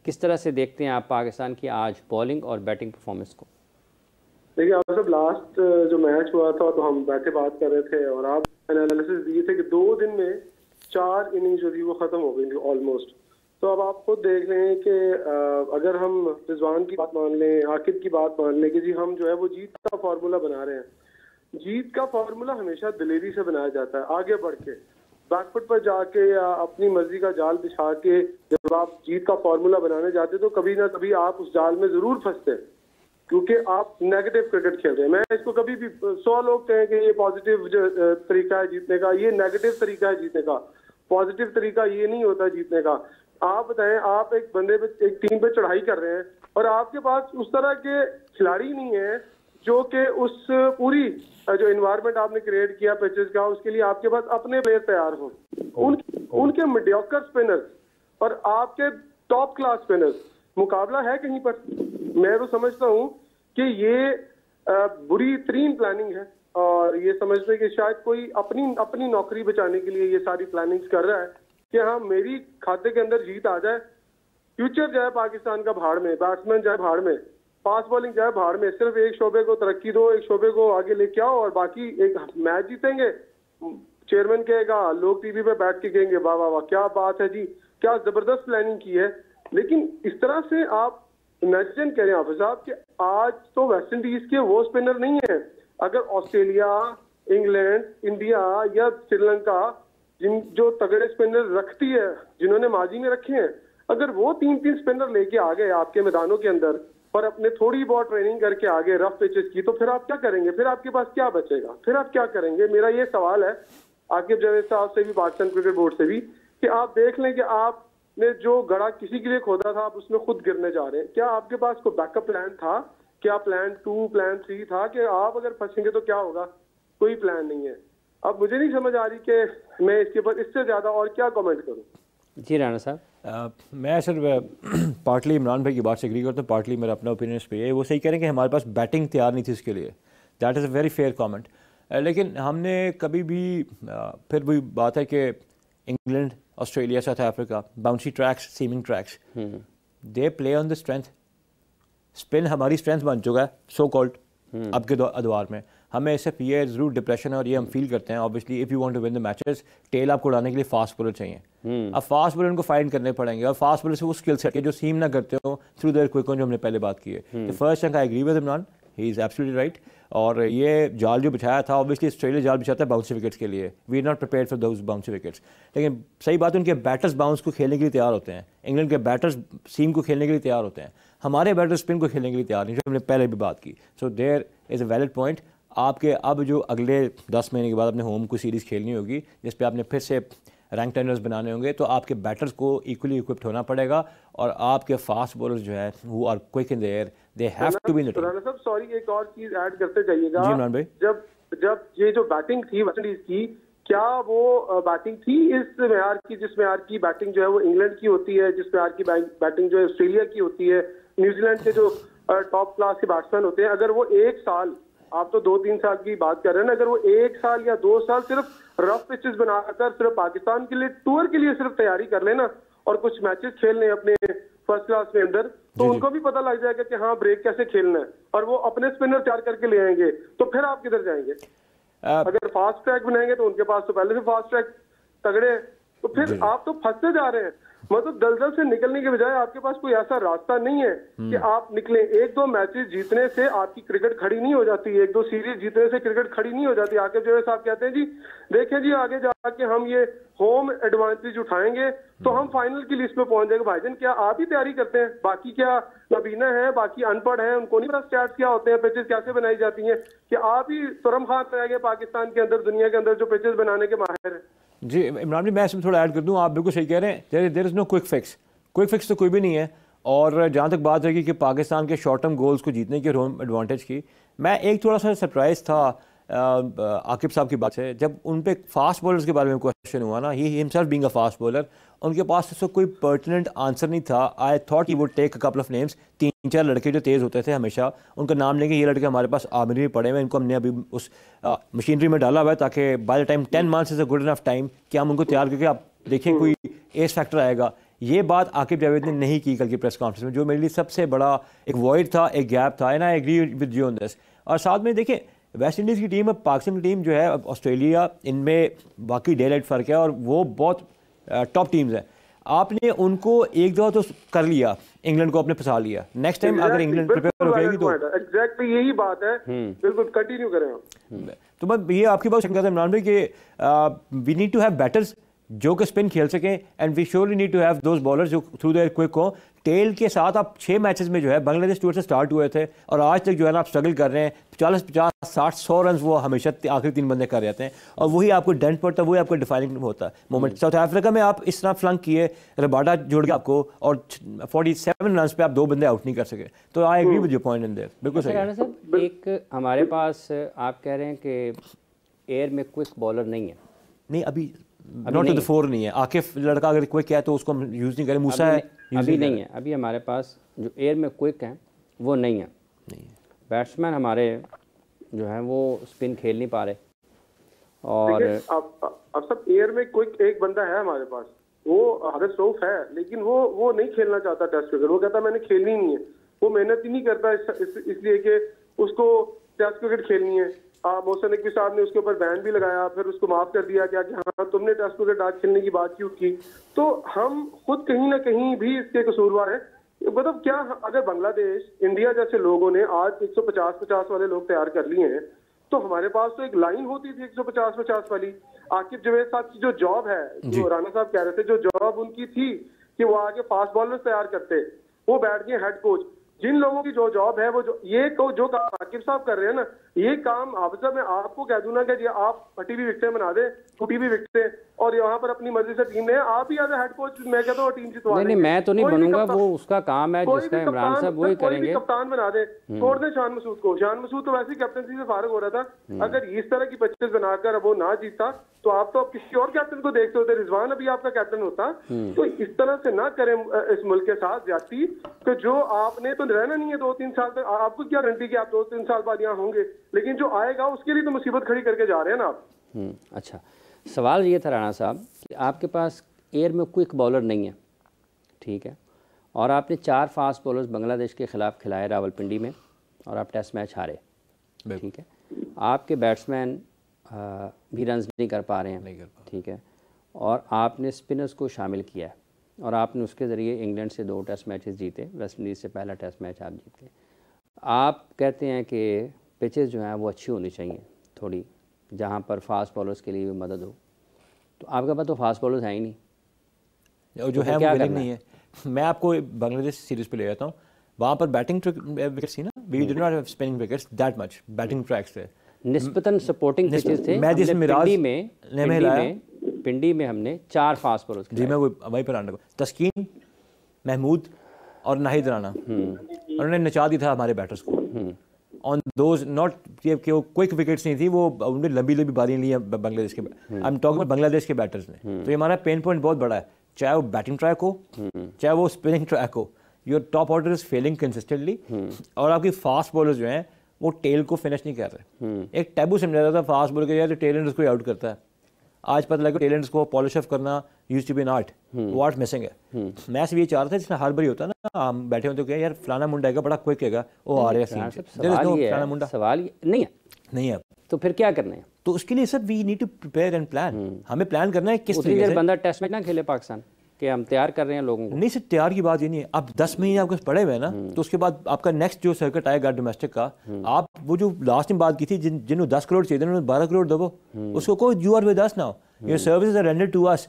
किस तरह से देखते हैं आप पाकिस्तान की आज बॉलिंग और बैटिंग परफॉर्मेंस को? देखिए, आप सब लास्ट जो मैच हुआ था तो हम बैठे बात कर रहे थे और आप एनालिसिस दिए थे कि 2 दिन में 4 इनिंग जो थी वो खत्म हो गई थी ऑलमोस्ट। तो अब आप खुद देख रहे हैं कि अगर हम रिजवान की बात मान लें, आकिब की बात मान लें कि जी हम जो है वो जीत का फार्मूला बना रहे हैं। जीत का फार्मूला हमेशा दिलेरी से बनाया जाता है, आगे बढ़ के बैकफुट पर जाके या अपनी मर्जी का जाल बिछा के जब आप जीत का फार्मूला बनाने जाते तो कभी ना कभी आप उस जाल में जरूर फंसते हैं, क्योंकि आप नेगेटिव क्रिकेट खेल रहे हैं। मैं इसको कभी भी 100 लोग कहें कि ये पॉजिटिव तरीका है जीतने का, ये नेगेटिव तरीका है जीतने का, पॉजिटिव तरीका ये नहीं होता जीतने का। आप बताएं, आप एक बंदे पे, एक टीम पे चढ़ाई कर रहे हैं और आपके पास उस तरह के खिलाड़ी नहीं है जो कि उस पूरी जो इन्वायरमेंट आपने क्रिएट किया पिचेस का, उसके लिए आपके पास अपने प्लेयर तैयार हो। उनके मीडियोकर स्पिनर्स और आपके टॉप क्लास स्पिनर्स, मुकाबला है कहीं पर। मैं तो समझता हूं कि ये बुरी तरीन प्लानिंग है और ये समझते कि शायद कोई अपनी नौकरी बचाने के लिए ये सारी प्लानिंग्स कर रहा है कि हाँ मेरी खाते के अंदर जीत आ जाए, फ्यूचर जाए पाकिस्तान का भाड़ में, बैट्समैन जाए भाड़ में, फास्ट बॉलिंग जाए भाड़ में, सिर्फ एक शोबे को तरक्की दो, एक शोबे को आगे लेके आओ और बाकी एक मैच जीतेंगे। चेयरमैन कहेगा, लोग टीवी पे बैठ के कहेंगे वाह वाह वाह क्या बात है जी, क्या जबरदस्त प्लानिंग की है। लेकिन इस तरह से आप इमेजिन करें हाफिज साहब कि आज तो वेस्ट इंडीज के वो स्पिनर नहीं है। अगर ऑस्ट्रेलिया, इंग्लैंड, इंडिया या श्रीलंका जो तगड़े स्पिनर रखती है, जिन्होंने माजी में रखे हैं, अगर वो 3-3 स्पिनर लेके आ गए आपके मैदानों के अंदर और अपने थोड़ी बहुत ट्रेनिंग करके आगे रफ पिचेस की, तो फिर आप क्या करेंगे? फिर आपके पास क्या बचेगा? फिर आप क्या करेंगे? मेरा ये सवाल है आकिब जावेद साहब से भी, पाकिस्तान क्रिकेट बोर्ड से भी, कि आप देख लें कि आपने जो गड़ा किसी के लिए खोदा था, आप उसमें खुद गिरने जा रहे हैं। क्या आपके पास कोई बैकअप प्लान था? क्या प्लान 2, प्लान 3 था कि आप अगर फंसेंगे तो क्या होगा? कोई प्लान नहीं है। अब मुझे नहीं समझ आ रही कि मैं इसके ऊपर इससे ज़्यादा और क्या कमेंट करूँ। जी राना साहब, मैं सर पार्टली इमरान भाई की बात से एग्री करता हूँ, पार्टली मेरा अपना ओपिनियन इस पे है। वो सही कह रहे हैं कि हमारे पास बैटिंग तैयार नहीं थी इसके लिए, that is a very fair comment. लेकिन हमने कभी भी फिर वही बात है कि England, Australia, South Africa, bouncy tracks, seaming tracks, they play on the strength. Spin हमारी स्ट्रेंथ बन चुका है सो कॉल्ड अब के अदवार में। हमें सिर्फ ये ज़रूर डिप्रेशन है और ये हम फील करते हैं। Obviously if you want to win the matches, टेल आपको उड़ाने के लिए फास्ट बॉलर चाहिए। अब फास्ट बॉलर उनको फाइंड करने पड़ेंगे और फास्ट बॉलर से वो स्किल सेट है जो सीम ना करते हो थ्रू देयर क्विक ऑन, जो हमने पहले बात की है। The first thing I agree with Imran, he is absolutely right. और ये जाल जो बिछाया था, ऑब्वियसली ऑस्ट्रेलिया जाल बिछाता है बाउंसी विकेट्स के लिए, we are not prepared for those bouncy wickets. लेकिन सही बात है, उनके बैटर्स बाउंस को खेलने के लिए तैयार होते हैं, इंग्लैंड के बैटर्स सीम को खेलने के लिए तैयार होते हैं, हमारे बैटर्स स्पिन को खेलने के लिए तैयार नहीं, जो हमने पहले भी बात की। So there is a valid point. आपके अब जो अगले 10 महीने के बाद अपने होम को सीरीज़ खेलनी होगी, जिस पे आपने फिर से रैंक टेंडर्स बनाने होंगे, तो आपके बैटर्स को इक्वली इक्विप्ड होना पड़ेगा और आपके फास्ट बॉलर्स जो है who are quick in the air, they have to be in the team. Rana साहब सॉरी, एक और चीज ऐड करते जाइएगा। जी इमरान भाई, जब ये जो बैटिंग थी वेस्ट इंडीज की, क्या वो बैटिंग थी इस मेयार की, जिस मेयार की बैटिंग जो है वो इंग्लैंड की होती है, जिस मेयार की बैटिंग जो है ऑस्ट्रेलिया की होती है, न्यूजीलैंड के जो टॉप क्लास के बैट्समैन होते हैं? अगर वो 1 साल, आप तो 2-3 साल की बात कर रहे हैं ना, अगर वो 1 साल या 2 साल सिर्फ रफ पिचेस बनाकर सिर्फ पाकिस्तान के लिए टूर के लिए सिर्फ तैयारी कर लेना और कुछ मैचेस खेल लें अपने फर्स्ट क्लास के अंदर, तो उनको भी पता लग जाएगा कि हाँ ब्रेक कैसे खेलना है और वो अपने स्पिनर तैयार करके ले आएंगे। तो फिर आप किधर जाएंगे? अगर फास्ट ट्रैक बनाएंगे तो उनके पास तो पहले से फास्ट ट्रैक तगड़े हैं, तो फिर आप तो फंसते जा रहे हैं। मतलब दलदल से निकलने के बजाय आपके पास कोई ऐसा रास्ता नहीं है कि आप निकलें। 1-2 मैचेस जीतने से आपकी क्रिकेट खड़ी नहीं हो जाती, 1-2 सीरीज जीतने से क्रिकेट खड़ी नहीं हो जाती। आके जो है साहब कहते हैं जी देखें जी आगे जाके हम ये होम एडवांटेज उठाएंगे तो हम फाइनल की लिस्ट में पहुंच जाएंगे। भाईजान क्या आप ही तैयारी करते हैं? बाकी क्या नबीना है, बाकी अनपढ़ है, उनको नहीं पता स्टैट्स क्या होते हैं, पिचेस कैसे बनाई जाती हैं? कि आप ही तुरम खान रह गए पाकिस्तान के अंदर, दुनिया के अंदर जो पिचेस बनाने के माहिर है। जी इमरान जी, मैं इसमें थोड़ा ऐड कर दूं, आप बिल्कुल सही कह रहे हैं। There is no quick fix तो कोई भी नहीं है। और जहाँ तक बात है कि पाकिस्तान के शॉर्ट टर्म गोल्स को जीतने के होम एडवांटेज की, मैं एक थोड़ा सा सरप्राइज़ था आकिब साहब की बात है, जब उन पे फास्ट बॉलर्स के बारे में क्वेश्चन हुआ ना, he himself being a fast bowler, उनके पास इसका कोई पर्टिनेंट आंसर नहीं था। I thought he would take a couple of names, 3-4 लड़के जो तेज़ होते थे हमेशा, उनका नाम लेंगे, ये लड़के हमारे पास आर्मी में पड़े हुए, इनको हमने अभी उस मशीनरी में डाला हुआ है ताकि by the time 10 months is a good enough time कि हम उनको तैयार करके आप देखिए कोई एस फैक्टर आएगा। ये बात आकिब जावेद ने नहीं की कल की प्रेस कॉन्फ्रेंस में, जो मेरे लिए सबसे बड़ा एक वॉइड था, एक गैप था। And I agree with you on this. और साथ में देखें, वेस्ट इंडीज़ की टीम, पाकिस्तान की टीम जो है, ऑस्ट्रेलिया, इनमें बाकी डे लाइट फ़र्क है और वो बहुत टॉप टीम्स हैं। आपने उनको एक दो तो कर लिया, इंग्लैंड को आपने फंसा लिया। नेक्स्ट टाइम अगर इंग्लैंड प्रिपेयर हो जाएगी तो एग्जैक्टली यही बात है। बिल्कुल कंटिन्यू करें। तो मैं ये आपकी बात समझा था इमरान भाई कि we need to have batters जो कि स्पिन खेल सकें, and we surely need to have those bowlers जो थ्रू देयर क्विक हो। टेल के साथ आप 6 मैचेस में जो है बांग्लादेश टूर से स्टार्ट हुए थे और आज तक जो है ना आप स्ट्रगल कर रहे हैं। 40, 50, 60, 100 रन वो हमेशा आखिरी 3 बंदे कर जाते हैं और वही आपको डेंट पड़ता है, वही आपको डिफाइनिंग होता है मोमेंट। साउथ अफ्रीका में आप इस तरह फ्लंक किए, रबाडा जोड़ के आपको, और 47 रन पे आप 2 बंदे आउट नहीं कर सके। तो I agree with your point in there. बिल्कुल सही है सर। एक हमारे पास आप कह रहे हैं कि एयर में क्विक बॉलर नहीं है। नहीं, अभी नॉट टू द फोर नहीं है। आकिफ लड़का अगर क्विक है तो उसको हम यूज़ नहीं करें। मूसा है, अभी नहीं है। अभी हमारे पास जो एयर में क्विक हैं वो नहीं है। बैट्समैन हमारे जो हैं वो स्पिन खेल नहीं पा रहे। और अब सब एयर में क्विक एक बंदा है हमारे पास, वो हारिस रऊफ है, लेकिन वो नहीं खेलना चाहता टेस्ट क्रिकेट। वो कहता मैंने खेलनी नहीं है। वो मेहनत ही नहीं करता इसलिए कि उसको टेस्ट क्रिकेट खेलनी है। मोहसिन नकवी साहब ने उसके ऊपर बैन भी लगाया, फिर उसको माफ कर दिया गया कि हाँ तुमने टेस्ट क्रिकेट आज खेलने की बात क्यों की। तो हम खुद कहीं ना कहीं भी इसके कसूरवार है। मतलब क्या, अगर बांग्लादेश, इंडिया जैसे लोगों ने आज 150-50 वाले लोग तैयार कर लिए हैं, तो हमारे पास तो एक लाइन होती थी 150-50 वाली। आकिब जावेद साहब की जो जॉब है, जो राना साहब कह रहे थे, जो जॉब उनकी थी कि वो आगे फास्ट बॉलर्स तैयार करते, वो बैठ गए हेड कोच। जिन लोगों की जो जॉब है वो जो काम आकिब साहब कर रहे हैं ना, ये काम हाफिज साहब मैं आपको कह दूं ना कि आप फटी हुई विकेटें बना दे, टूटी हुई विकेटें, और यहाँ पर अपनी मर्जी से टीम में आप ही एज हेड कोच, मैं कहता हूँ टीम जितवा नहीं, मैं तो नहीं बनूंगा, वो उसका काम है जिसका इमरान साहब वही करेंगे। कप्तान बना दे, छोड़ दे शान मसूद को। शान मसूद तो वैसे ही कैप्टनसी से फारिग हो रहा था। अगर इस तरह की पिचेस बनाकर वो ना जीता तो आप तो किसी और कैप्टन को देखते होते, रिजवान अभी आपका कैप्टन होता। तो इस तरह से ना करें इस मुल्क के साथ ज्यादती, कि जो आपने तो रहना नहीं है 2-3 साल तक। आपको क्या गारंटी कि आप 2-3 साल बाद यहाँ होंगे, लेकिन जो आएगा उसके लिए तो मुसीबत खड़ी करके जा रहे हैं ना आप। अच्छा, सवाल ये था राणा साहब कि आपके पास एयर में क्विक बॉलर नहीं है, ठीक है, और आपने 4 फास्ट बॉलर्स बांग्लादेश के खिलाफ खिलाए रावलपिंडी में और आप टेस्ट मैच हारे, ठीक है। आपके बैट्समैन भी रन्स नहीं कर पा रहे हैं, ठीक है, और आपने स्पिनर्स को शामिल किया है और आपने उसके ज़रिए इंग्लैंड से 2 टेस्ट मैचेस जीते, वेस्ट इंडीज़ से पहला टेस्ट मैच आप जीते। आप कहते हैं कि पिचेस जो हैं वो अच्छी होनी चाहिए थोड़ी, जहाँ पर फास्ट बॉलर्स के लिए भी मदद हो। तो आपके पास तो फास्ट बॉलर्स हैं ही नहीं, और जो है वो विलिंग नहीं है। मैं आपको बांग्लादेश सीरीज़ पे ले जाता हूँ, वहाँ पर बैटिंग विकेट्स थी ना, we did not have spinning wickets that much, batting tracks थे, निस्बतन सपोर्टिंग पिचेस थे। मैं जिसमें पिंडी में हमने 4 फास्ट बॉलर्स जी, मैं वहीं पर आने को, तस्कीन, महमूद और नाहिद राना, उन्होंने नचा दिया था हमारे बैटर्स को ऑन दोज, नॉट कि वो क्विक विकेट्स नहीं थी, वो उन्होंने लंबी लंबी बारियां ली हैं बांग्लादेश के, आई एम टॉकिंग बांग्लादेश के बैटर्स ने। तो ये हमारा पेन पॉइंट बहुत बड़ा है, चाहे वो बैटिंग ट्रैक हो चाहे वो स्पिनिंग ट्रैक हो। Your top order is failing consistently, और आपकी फास्ट बॉलर्स जो हैं वो टेल को फिनिश नहीं कर रहे। एक टैबू समझा जाता था फास्ट बॉलर के, यार टेल एंडर्स को आउट करता है। आज पता लगा टेल एंडर्स को पॉलिश ऑफ करना used to be an art, वो आर्ट मिसिंग है। मैं सिर्फ ये चाह रहा था जिसमें हर बारी होता है ना, हम बैठे होते क्या यार फलाना मुंडा है बड़ा क्विक है, वो आ रहा है सीन से, सवाल नहीं है, तो फिर क्या करना है? तो उसके लिए sir we need to prepare and plan. हमें प्लान करना है किस तरीके से। बंदा टेस्ट मैच ना खेले पाकिस्तान कि हम तैयार कर रहे हैं लोगों को। नहीं सर, तैयार की बात ये नहीं है। अब 10 महीने आपके पड़े हुए हैं ना, तो उसके बाद आपका नेक्स्ट जो सर्किट आएगा डोमेस्टिक का, आप वो जो लास्ट टाइम बात की थी जिन्होंने 10 करोड़ चाहिए उन्होंने 12 करोड़ दो, उसको को you are with us now, your services are rendered to us,